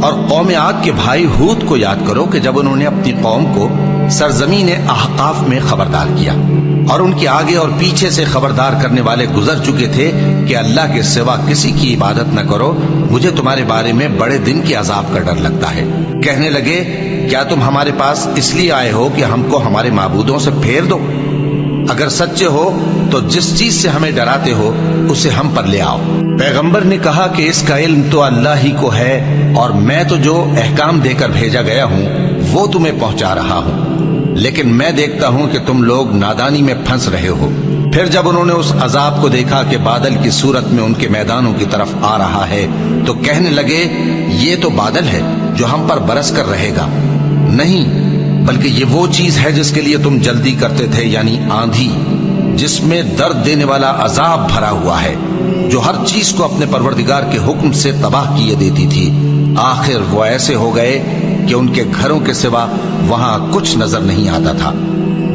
اور قوم عاد کے بھائی ہود کو یاد کرو کہ جب انہوں نے اپنی قوم کو سرزمین احقاف میں خبردار کیا اور ان کے آگے اور پیچھے سے خبردار کرنے والے گزر چکے تھے کہ اللہ کے سوا کسی کی عبادت نہ کرو، مجھے تمہارے بارے میں بڑے دن کے عذاب کا ڈر لگتا ہے۔ کہنے لگے کیا تم ہمارے پاس اس لیے آئے ہو کہ ہم کو ہمارے معبودوں سے پھیر دو؟ اگر سچے ہو تو جس چیز سے ہمیں ڈراتے ہو اسے ہم پر لے آؤ۔ پیغمبر نے کہا کہ اس کا علم تو اللہ ہی کو ہے، اور میں تو جو احکام دے کر بھیجا گیا ہوں وہ تمہیں پہنچا رہا ہوں، لیکن میں دیکھتا ہوں کہ تم لوگ نادانی میں پھنس رہے ہو۔ پھر جب انہوں نے اس عذاب کو دیکھا کہ بادل کی صورت میں ان کے میدانوں کی طرف آ رہا ہے تو کہنے لگے یہ تو بادل ہے جو ہم پر برس کر رہے گا، نہیں بلکہ یہ وہ چیز ہے جس کے لیے تم جلدی کرتے تھے، یعنی آندھی جس میں درد دینے والا عذاب بھرا ہوا ہے، جو ہر چیز کو اپنے پروردگار کے حکم سے تباہ کیے دیتی تھی۔ آخر وہ ایسے ہو گئے کہ ان کے گھروں کے سوا وہاں کچھ نظر نہیں آتا تھا۔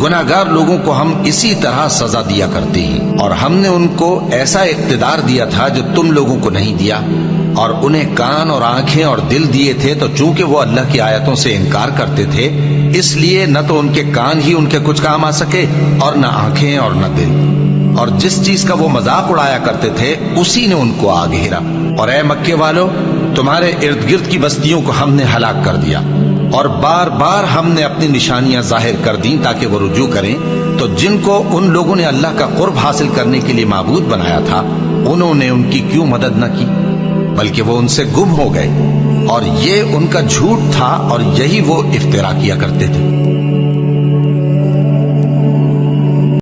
گناہگار لوگوں کو ہم اسی طرح سزا دیا کرتے ہیں، اور ہم نے ان کو ایسا اقتدار دیا تھا جو تم لوگوں کو نہیں دیا، اور انہیں کان اور آنکھیں اور دل دیے تھے، تو چونکہ وہ اللہ کی آیتوں سے انکار کرتے تھے اس لیے نہ تو ان کے کان ہی ان کے کچھ کام آ سکے اور نہ آنکھیں اور نہ دل، اور جس چیز کا وہ مذاق اڑایا کرتے تھے اسی نے ان کو آ گھیرا۔ اور اے مکے والو، تمہارے ارد گرد کی بستیوں کو ہم نے ہلاک کر دیا، اور بار بار ہم نے اپنی نشانیاں ظاہر کر دیں تاکہ وہ رجوع کریں، تو جن کو ان لوگوں نے اللہ کا قرب حاصل کرنے کے لیے معبود بنایا تھا انہوں نے ان کی کیوں مدد نہ کی، بلکہ وہ ان سے گم ہو گئے، اور یہ ان کا جھوٹ تھا اور یہی وہ افترا کیا کرتے تھے۔